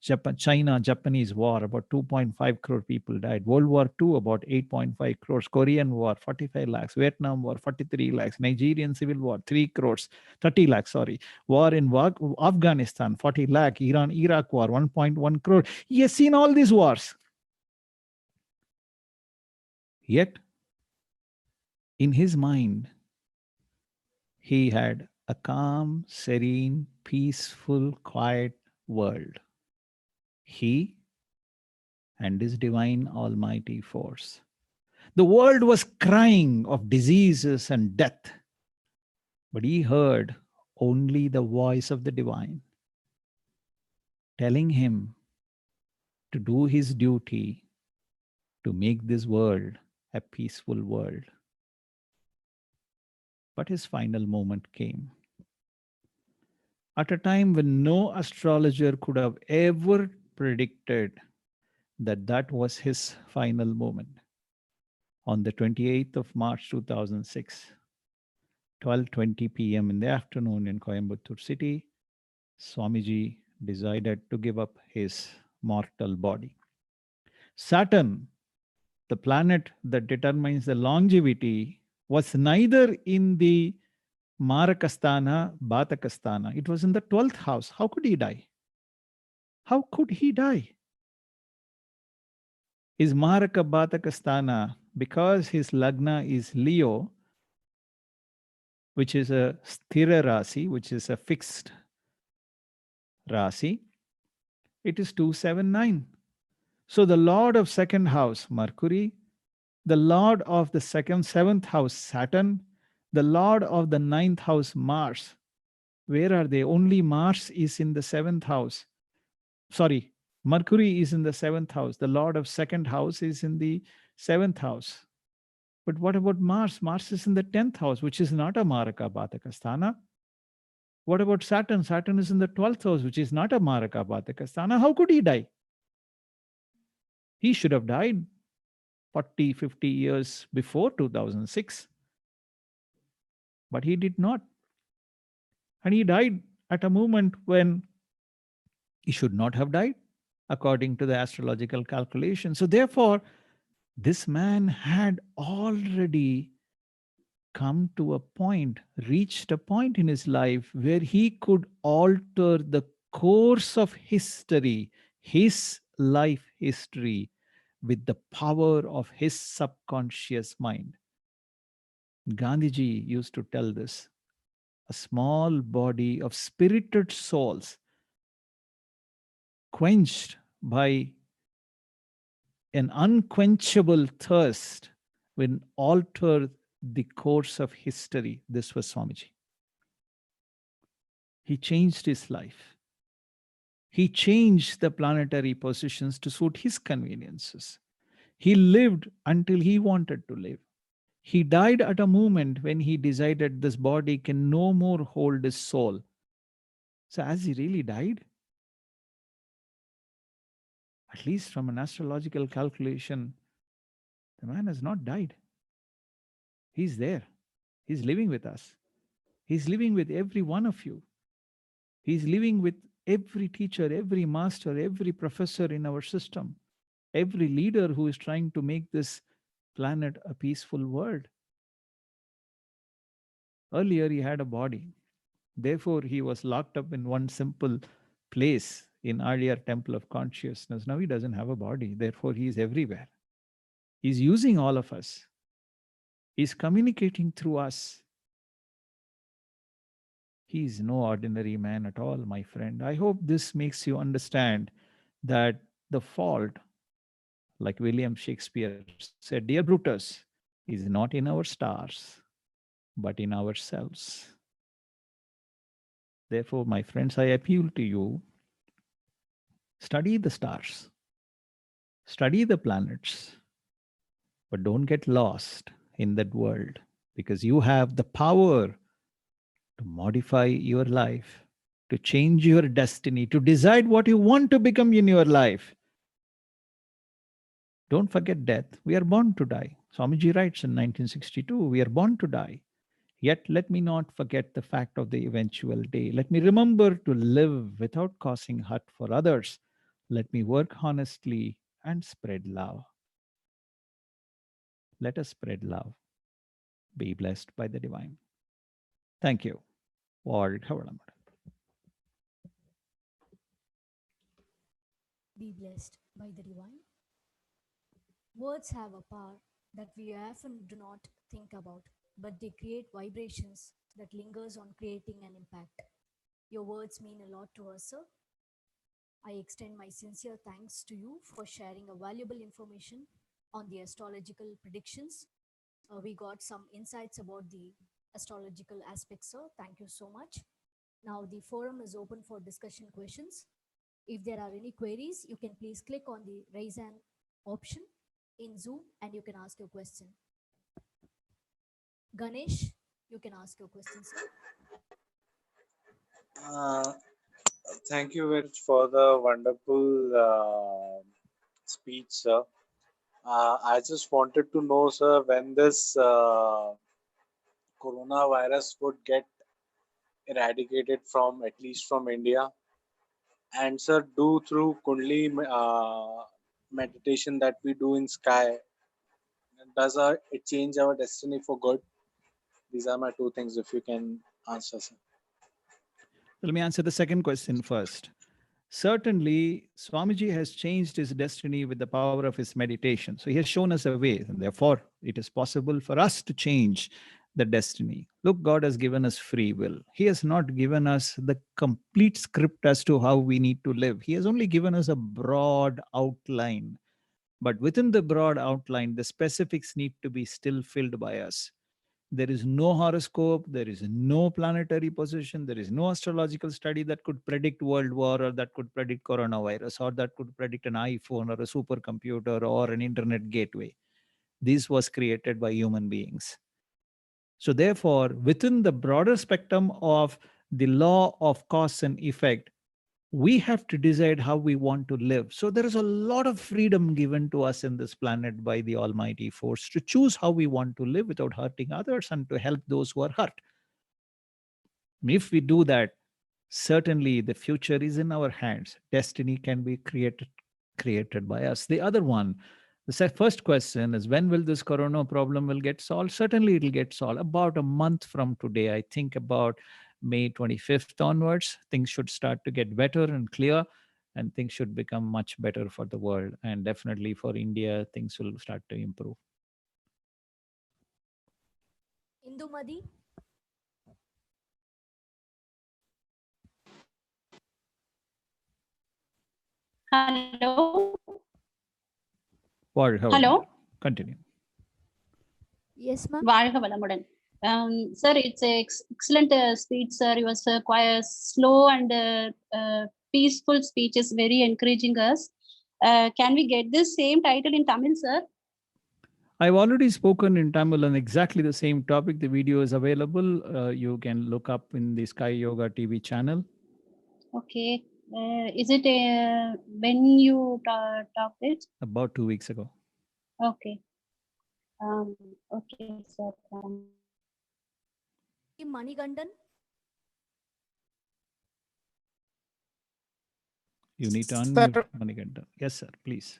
Japanese War, about 2.5 crore people died. World War II, about 8.5 crores. Korean War, 45 lakhs. Vietnam War, 43 lakhs. Nigerian Civil War, 3 crores, 30 lakhs, sorry. War in Afghanistan, 40 lakh. Iraq War, 1.1 crore. He has seen all these wars. Yet, in his mind, he had a calm, serene, peaceful, quiet world. He and his divine almighty force. The world was crying of diseases and death, but he heard only the voice of the divine telling him to do his duty to make this world a peaceful world. But his final moment came at a time when no astrologer could have ever predicted that that was his final moment. On the 28th of March 2006, 12:20 p.m. in the afternoon in Coimbatore city, Swamiji decided to give up his mortal body. Saturn, the planet that determines the longevity, was neither in the Marakasthana, Bhatakasthana. It was in the 12th house. How could he die? How could he die? His Maraka Bhatakasthana, because his Lagna is Leo, which is a Sthira Rasi, which is a fixed Rasi, it is 279. So the Lord of second house, Mercury, the Lord of the seventh house, Saturn, the Lord of the ninth house, Mars. Where are they? Only Mars is in the seventh house. Sorry, Mercury is in the seventh house. The Lord of second house is in the seventh house. But what about Mars? Mars is in the 10th house, which is not a Maraka Bhatakasthana. What about Saturn? Saturn is in the 12th house, which is not a Maraka Bhatakasthana. How could he die? He should have died 40, 50 years before 2006. But he did not. And he died at a moment when he should not have died, according to the astrological calculation. So therefore, this man had already come to a point, reached a point in his life where he could alter the course of history, his life history, with the power of his subconscious mind. Gandhiji used to tell this: a small body of spirited souls quenched by an unquenchable thirst will alter the course of history. This was Swamiji. He changed his life. He changed the planetary positions to suit his conveniences. He lived until he wanted to live. He died at a moment when he decided this body can no more hold his soul. So, has he really died? At least from an astrological calculation, the man has not died. He's there. He's living with us. He's living with every one of you. He's living with every teacher, every master, every professor in our system, every leader who is trying to make this planet a peaceful world. Earlier, he had a body. Therefore, he was locked up in one simple place in earlier temple of consciousness. Now he doesn't have a body. Therefore, he is everywhere. He's using all of us. He's communicating through us. He is no ordinary man at all, my friend. I hope this makes you understand that the fault, like William Shakespeare said, Dear Brutus, is not in our stars, but in ourselves. Therefore, my friends, I appeal to you, study the stars, study the planets, but don't get lost in that world, because you have the power to modify your life, to change your destiny, to decide what you want to become in your life. Don't forget death. We are born to die. Swamiji writes in 1962, we are born to die. Yet let me not forget the fact of the eventual day. Let me remember to live without causing hurt for others. Let me work honestly and spread love. Let us spread love. Be blessed by the divine. Thank you. வாழ்க வளமுடன். Be blessed by the divine. Words have a power that we often do not think about, but they create vibrations that lingers on creating an impact. Your words mean a lot to us, sir. I extend my sincere thanks to you for sharing a valuable information on the astrological predictions. We got some insights about the astrological aspects, sir. Thank you so much. Now the forum is open for discussion questions. If there are any queries, you can please click on the raise hand option in Zoom and you can ask your question. Ganesh, you can ask your question, sir. Thank you very much for the wonderful speech, sir. I just wanted to know, sir, when this coronavirus would get eradicated from, at least from India. And sir, do through Kundalini meditation that we do in sky, does it change our destiny for good? These are my two things, if you can answer, sir. Let me answer the second question first. Certainly, Swamiji has changed his destiny with the power of his meditation. So he has shown us a way, and therefore it is possible for us to change the destiny. Look, God has given us free will. He has not given us the complete script as to how we need to live. He has only given us a broad outline. But within the broad outline, the specifics need to be still filled by us. There is no horoscope, there is no planetary position, there is no astrological study that could predict world war or that could predict coronavirus or that could predict an iPhone or a supercomputer or an internet gateway. This was created by human beings. So therefore, within the broader spectrum of the law of cause and effect, we have to decide how we want to live. So there is a lot of freedom given to us in this planet by the Almighty Force to choose how we want to live without hurting others and to help those who are hurt. If we do that, certainly the future is in our hands. Destiny can be created by us. The other one, the first question is, when will this corona problem will get solved? Certainly it will get solved about a month from today. I think about May 25th onwards, things should start to get better and clear, and things should become much better for the world. And definitely for India, things will start to improve. Indumadi. Hello. Hello. Continue. Yes, ma'am. Sir, it's an excellent speech, sir. It was quite slow and peaceful speech. Is very encouraging us. Can we get this same title in Tamil, sir? I've already spoken in Tamil on exactly the same topic. The video is available. You can look up in the Sky Yoga TV channel. Okay. Is it when you talked it? About 2 weeks ago. Okay. Okay, sir. Manigandan. You need to Sir, unmute Manikandan. Yes, sir. Please.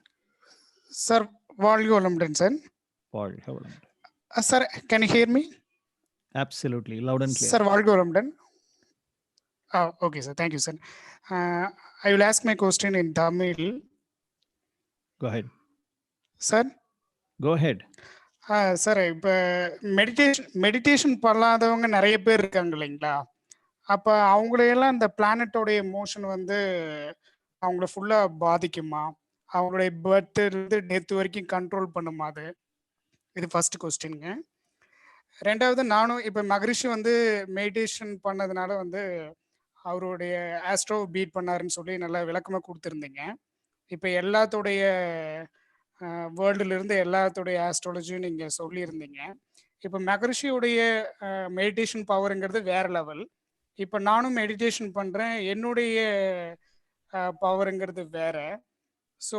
sir, வாழ்க வளமுடன் sir. Paul, how long? Sir, can you hear me? Absolutely. Loud and clear. Sir, வாழ்க வளமுடன். Okay, sir. Thank you, sir. I will ask my question in Tamil. Go ahead. Sir? Go ahead. Sir இப்போ meditation பண்ணாதவங்க நிறைய பேர் இருக்காங்க இல்லைங்களா? அப்போ அவங்களையெல்லாம் இந்த பிளானட்டோடைய மோஷன் வந்து அவங்கள ஃபுல்லாக பாதிக்குமா? அவங்களுடைய பர்த்லேருந்து டெத் வரைக்கும் கண்ட்ரோல் பண்ணுமா? அது இது ஃபர்ஸ்ட் கொஸ்டின்ங்க. ரெண்டாவது, நானும் இப்போ மகரிஷி வந்து மெடிடேஷன் பண்ணதுனால வந்து அவருடைய ஆஸ்ட்ரோ பீட் பண்ணாருன்னு சொல்லி நல்லா விளக்கமாக கொடுத்துருந்தீங்க. இப்போ எல்லாத்தோடைய வேர்ல்டுலேருந்து எல்லாத்தோடைய ஆஸ்ட்ராலஜியும் நீங்கள் சொல்லியிருந்தீங்க. இப்போ மகரிஷியுடைய மெடிடேஷன் பவருங்கிறது வேற லெவல். இப்போ நானும் மெடிடேஷன் பண்ணுறேன், என்னுடைய பவருங்கிறது வேற. ஸோ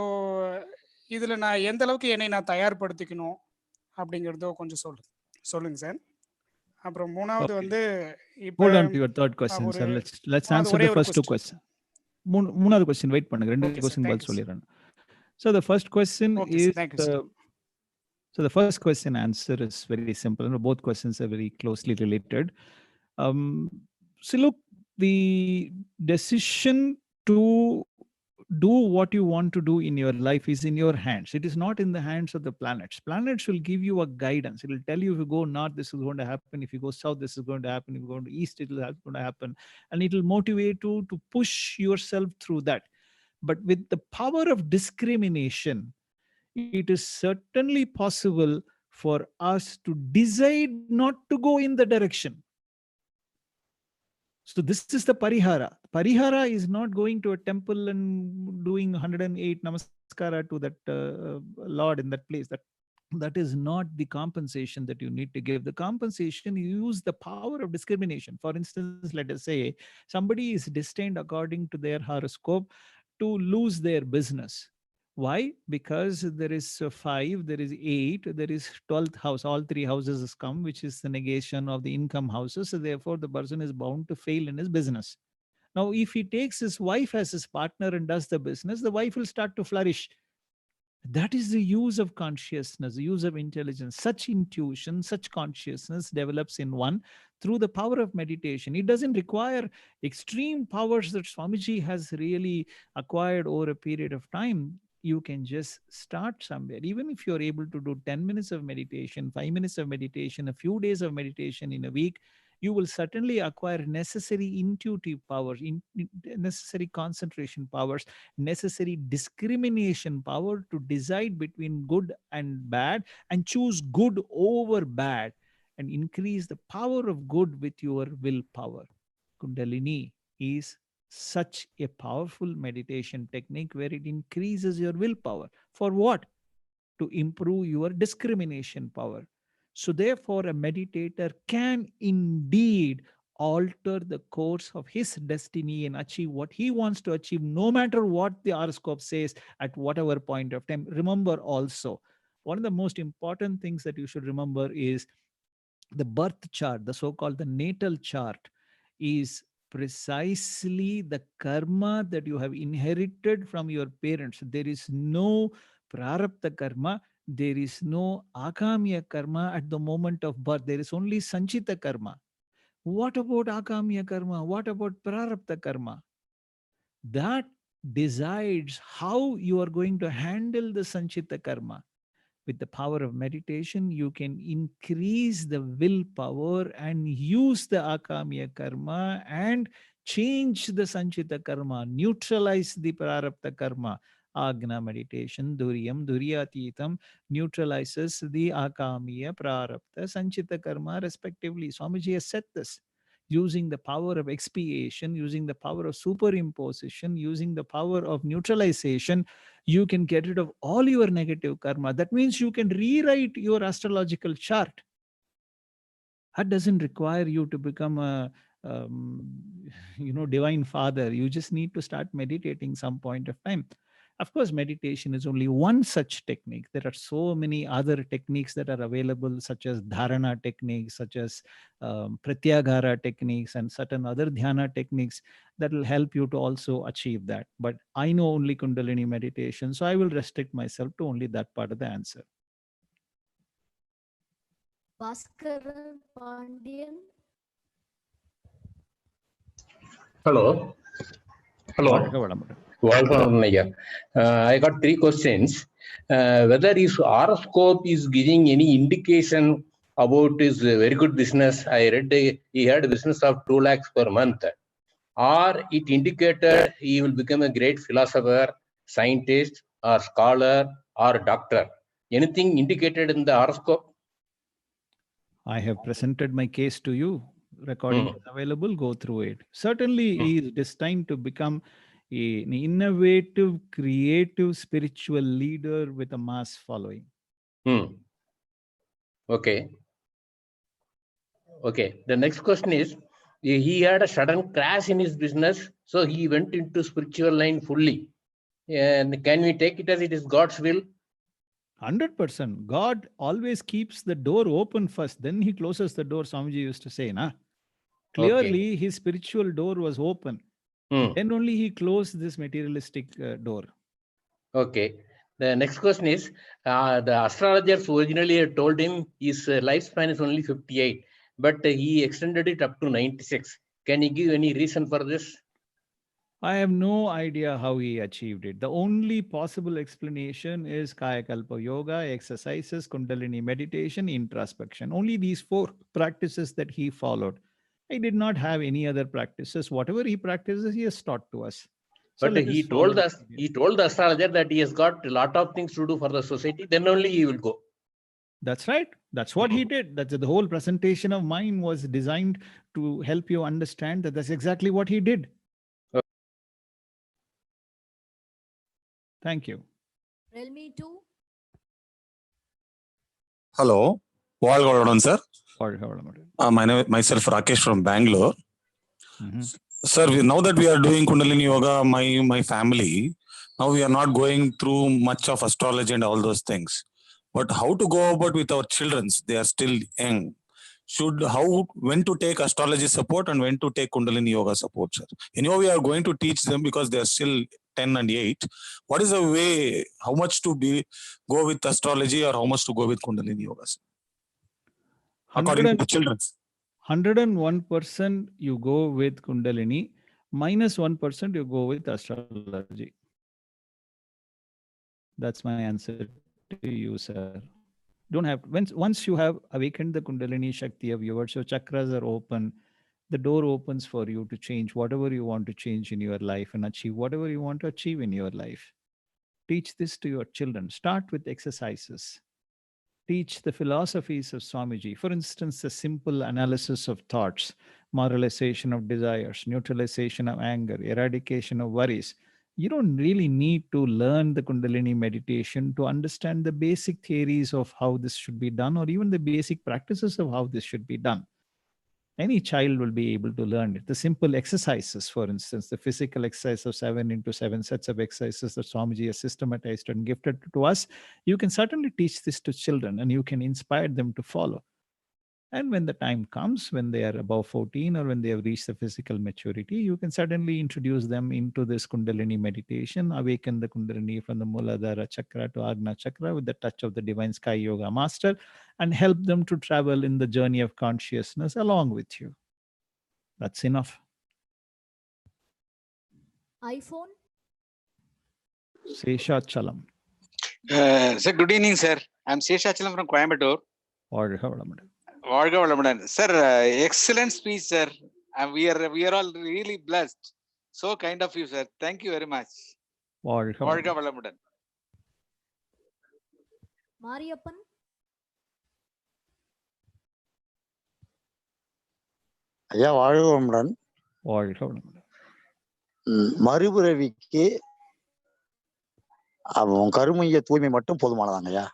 இதில் நான் எந்த அளவுக்கு என்னை நான் தயார்படுத்திக்கணும் அப்படிங்கிறதோ கொஞ்சம் சொல்லுங்க சார். அப்புறம் மூணாவது வந்து இப்போ Hold on to your third question, sir. Let's answer the first two questions. மூணாவது question wait பண்ணுங்க. ரெண்டு question பதில் சொல்லிடுறேன். So the first question is so the first question answer is very simple. Both questions are very closely related. So look, the decision to do what you want to do in your life is in your hands. It is not in the hands of the planets. Planets will give you a guidance. It will tell you if you go north, this is going to happen. If you go south, this is going to happen. If you go to east, it will going to happen. And it will motivate you to push yourself through that. But with the power of discrimination, it is certainly possible for us to decide not to go in the direction. So this is the parihara. Parihara is not going to a temple and doing 108 namaskara to that Lord in that place. That is not the compensation that you need to give. The compensation, you use the power of discrimination. For instance, let us say somebody is destined according to their horoscope to lose their business. Why? Because there is 5, there is 8, there is 12th house. All 3 houses has come, which is the negation of the income houses. So therefore, the person is bound to fail in his business. Now, if he takes his wife as his partner and does the business, the wife will start to flourish. That is the use of consciousness, the use of intelligence. Such intuition, such consciousness develops in one through the power of meditation. It doesn't require extreme powers that Swamiji has really acquired over a period of time. You can just start somewhere. Even if you're able to do 10 minutes of meditation, 5 minutes of meditation, a few days of meditation in a week, you will certainly acquire necessary intuitive powers, necessary concentration powers, necessary discrimination power to decide between good and bad and choose good over bad and increase the power of good with your willpower. Kundalini is such a powerful meditation technique where it increases your willpower. For what? To improve your discrimination power. So therefore, a meditator can indeed alter the course of his destiny and achieve what he wants to achieve, no matter what the horoscope says at whatever point of time. Remember also, one of the most important things that you should remember is the birth chart, the so-called the natal chart, is precisely the karma that you have inherited from your parents. There is no prarabdha karma. There is no akamiya karma at the moment of birth. There is only sanchita karma. What about akamiya karma? What about prarabdha karma? That decides how you are going to handle the sanchita karma. With the power of meditation, you can increase the willpower and use the akamiya karma and change the sanchita karma, neutralize the prarabdha karma. Agna meditation, Duriyam, Duriyatitam, neutralizes the akamiya, prarabdha, sanchita karma respectively. Swamiji has said this. Using the power of expiation, using the power of superimposition, using the power of neutralization, you can get rid of all your negative karma. That means you can rewrite your astrological chart. That doesn't require you to become a divine father. You just need to start meditating some point of time. Of course, meditation is only one such technique. There are so many other techniques that are available, such as dharana techniques, such as pratyagara techniques, and certain other dhyana techniques that will help you to also achieve that. But I know only Kundalini meditation, so I will restrict myself to only that part of the answer. Bhaskaran Pandian. Hello. Welcome, Nagar. I got 3 questions. Whether his horoscope is giving any indication about his very good business. I read he had a business of 2 lakhs per month. Or it indicated he will become a great philosopher, scientist, or scholar, or doctor. Anything indicated in the horoscope? I have presented my case to you. Recording is available, go through it. Certainly, he is destined to become an innovative, creative, spiritual leader with a mass following. Okay. Okay. The next question is, he had a sudden crash in his business, so he went into spiritual line fully. And can we take it as it is God's will? 100%. God always keeps the door open first, then he closes the door, Swamiji used to say, na? Clearly, his spiritual door was open. Then only he closed this materialistic door. Okay. The next question is, the astrologers originally had told him his lifespan is only 58, but he extended it up to 96. Can you give any reason for this? I have no idea how he achieved it. The only possible explanation is Kayakalpa Yoga, exercises, Kundalini meditation, introspection. Only these 4 practices that he followed. He did not have any other practices. Whatever he practices, he has taught to us. So but he told the astrologer that he has got a lot of things to do for the society, then only he will go. That's right. That's what he did. That's the whole presentation of mine was designed to help you understand that that's exactly what he did. Okay. Thank you. Realme 2. Hello. Sir. Myself Rakesh from Bangalore. Sir, now that we are doing Kundalini Yoga, my family, now we are not going through much of astrology and all those things. But how to go about with our children? They are still young. When to take astrology support and when to take Kundalini Yoga support, sir? Anyway, we are going to teach them because they are still 10 and 8. What is the way, how much to go with astrology or how much to go with Kundalini Yoga, sir? According to the children. 101% you go with Kundalini, -1% you go with astrology. That's my answer to you, sir. Don't have once you have awakened the Kundalini Shakti of yours, your chakras are open. The door opens for you to change whatever you want to change in your life and achieve whatever you want to achieve in your life. Teach this to your children. Start with exercises. Teach the philosophies of Swamiji. For instance, the simple analysis of thoughts, moralization of desires, neutralization of anger, eradication of worries. You don't really need to learn the Kundalini meditation to understand the basic theories of how this should be done, or even the basic practices of how this should be done. Any child will be able to learn it. The simple exercises, for instance, the physical exercise of 7 into 7 sets of exercises that Swamiji has systematized and gifted to us, you can certainly teach this to children and you can inspire them to follow. And when the time comes, when they are above 14 or when they have reached the physical maturity, you can suddenly introduce them into this Kundalini meditation, awaken the Kundalini from the Muladhara Chakra to Agna Chakra with the touch of the Divine Sky Yoga Master, and help them to travel in the journey of consciousness along with you. That's enough. iPhone? Seshachalam. Sir, good evening, sir. I'm Seshachalam from Coimbatore. Sir, excellent speech, sir. We are all really blessed. So kind of you, sir. Thank you very much. Mariyappan? ஐயா வாழ்வுடன் மறுபிறவிக்கு அவன் கருமைய தூய்மை மட்டும் போதுமானதாங்க ஐயா.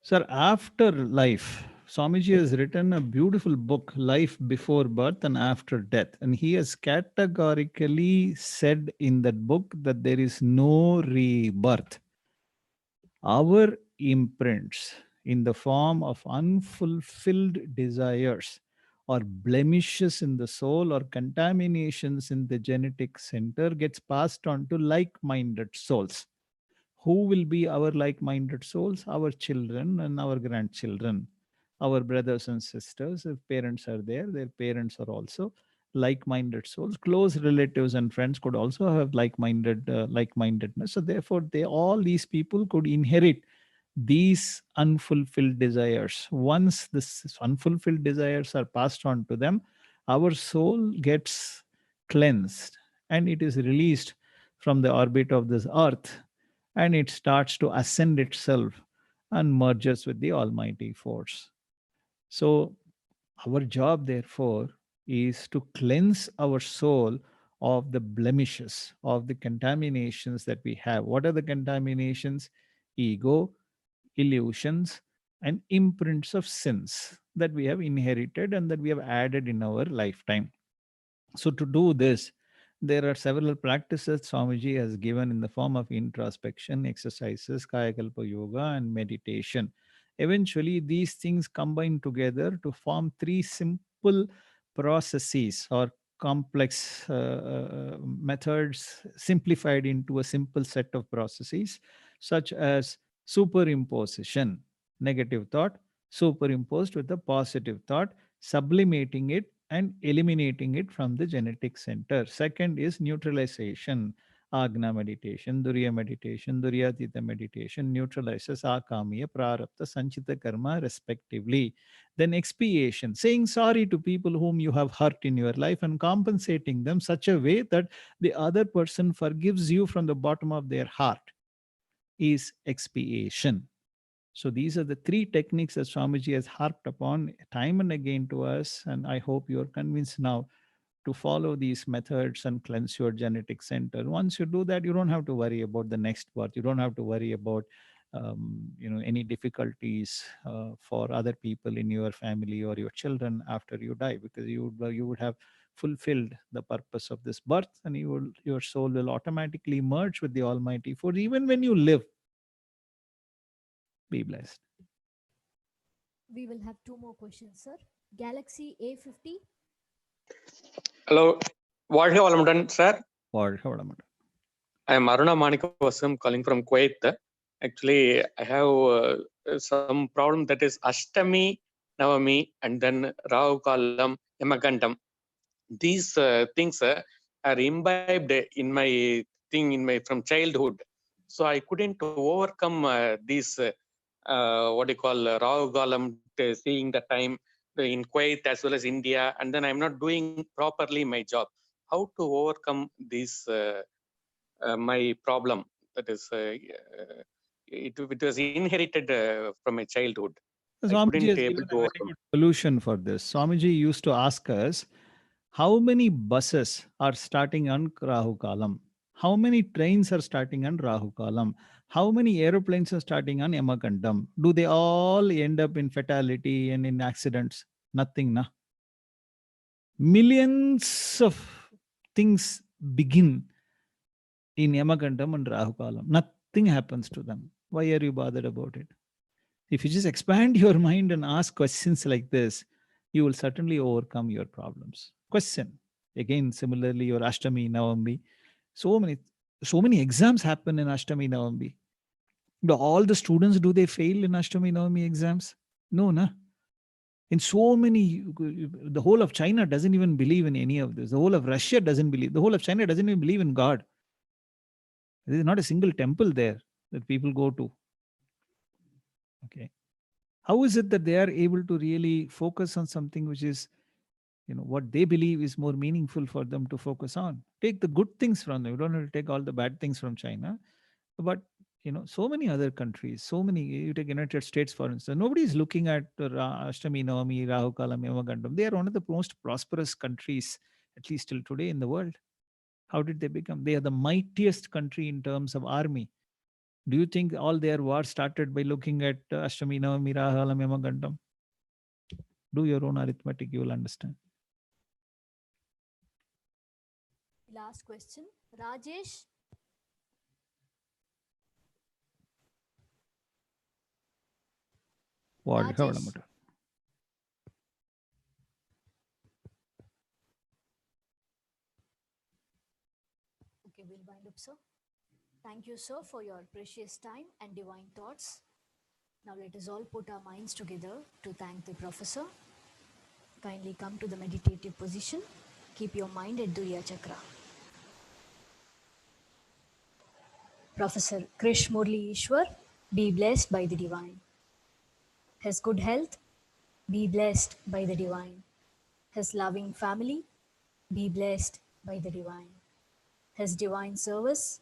Sir, after life, Swamiji has written a beautiful book, Life Before Birth and After Death. And he has categorically said in that book that there is no rebirth. Our imprints in the form of unfulfilled desires or blemishes in the soul or contaminations in the genetic center gets passed on to like-minded souls. Who will be our like-minded souls? Our children and our grandchildren, our brothers and sisters. If parents are there, their parents are also like-minded souls. Close relatives and friends could also have like-mindedness. So therefore, all these people could inherit these unfulfilled desires. Once this unfulfilled desires are passed on to them, our soul gets cleansed and it is released from the orbit of this earth, and it starts to ascend itself and merges with the Almighty Force. So, our job, therefore, is to cleanse our soul of the blemishes, of the contaminations that we have. What are the contaminations? Ego, illusions, and imprints of sins that we have inherited and that we have added in our lifetime. So, to do this, there are several practices Swamiji has given in the form of introspection, exercises, Kayakalpa Yoga, and meditation. Eventually, these things combine together to form three simple processes or complex methods simplified into a simple set of processes, such as superimposition, negative thought, superimposed with a positive thought, sublimating it and eliminating it from the genetic center. Second is neutralization. Agna meditation, Duriya meditation, Duryatita meditation neutralizes Akamiya, Prarabdha, Sanchita Karma respectively. Then expiation, saying sorry to people whom you have hurt in your life and compensating them such a way that the other person forgives you from the bottom of their heart, is expiation. So these are the three techniques that Swamiji has harped upon time and again to us. And I hope you are convinced now to follow these methods and cleanse your genetic center. Once you do that, you don't have to worry about the next birth. You don't have to worry about any difficulties for other people in your family or your children after you die, because you would have fulfilled the purpose of this birth, and your soul will automatically merge with the Almighty Force even when you live. Be blessed. We will have two more questions, sir. Galaxy A50. Hello, வாழ்க வளமுடன் sir. வாழ்க வளமுடன். I am Aruna Manikavasam calling from Kuwait. Actually, I have some problem, that is Ashtami, Navami, and then Rahu Kalam, Yamakandam. These things are imbibed in my from childhood. So I couldn't overcome these what do you call Rahu Kalam, seeing the time in Kuwait as well as India, and then I'm not doing properly my job. How to overcome this my problem? That is, it was inherited from my childhood. Swamiji has given a very good solution for this. Swamiji used to ask us, how many buses are starting on Rahu Kalam? How many trains are starting on Rahu Kalam? How many aeroplanes are starting on Yamakandam? Do they all end up in fatality and in accidents? Nothing, na? Millions of things begin in Yamakandam and Rahu Kalam. Nothing happens to them. Why are you bothered about it? If you just expand your mind and ask questions like this, you will certainly overcome your problems. Question. Again, similarly, your Ashtami, Navami. So many exams happen in Ashtami, Navami. Do all the students, do they fail in Ashtami, Navami exams? No, na. In so many, the whole of China doesn't even believe in any of this. The whole of Russia doesn't believe. The whole of China doesn't even believe in God. There is not a single temple there that people go to. Okay. How is it that they are able to really focus on something which is, what they believe is more meaningful for them to focus on? Take the good things from them. You don't have to take all the bad things from China. But, so many other countries, you take United States, for instance, nobody is looking at Ashtami, Navami, Rahu Kalam, Yamakandam. They are one of the most prosperous countries, at least till today, in the world. How did they become? They are the mightiest country in terms of army. Do you think all their wars started by looking at Ashtami, Navami, Rahu Kalam, Yamakandam? Do your own arithmetic, you will understand. Last question. Rajesh. Rajesh. Okay, we'll wind up, sir. Thank you, sir, for your precious time and divine thoughts. Now let us all put our minds together to thank the professor. Kindly come to the meditative position. Keep your mind at Duriya Chakra. Professor Krish Murali Eswar, be blessed by the divine. His good health, be blessed by the divine. His loving family, be blessed by the divine. His divine service,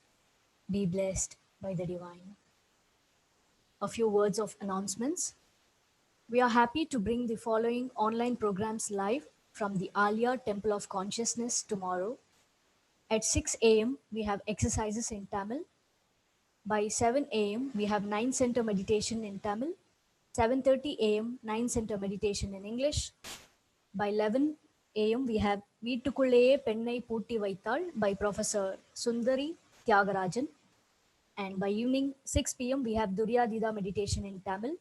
be blessed by the divine. A few words of announcements. We are happy to bring the following online programs live from the Alia Temple of Consciousness tomorrow. At 6 a.m., we have exercises in Tamil. By 7 a.m., we have 9 center meditation in Tamil. 7:30 a.m., 9 center meditation in English. By 11 a.m., we have Veetukulleye Pennai Pooti Vaithal by Professor Sundari Tyagarajan. And by evening 6 p.m., we have Duryadida meditation in Tamil.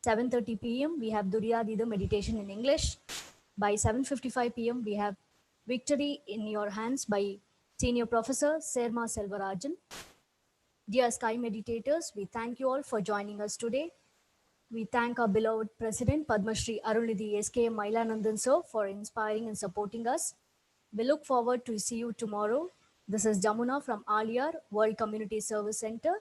7:30 p.m., we have Duryadida meditation in English. By 7:55 p.m., we have Victory in Your Hands by Senior Professor Serma Selvarajan. Dear Sky Meditators, we thank you all for joining us today. We thank our beloved President Padma Shri Arunidhi S.K. Mailanandan sir for inspiring and supporting us. We look forward to see you tomorrow. This is Jamuna from Aliyar World Community Service Center.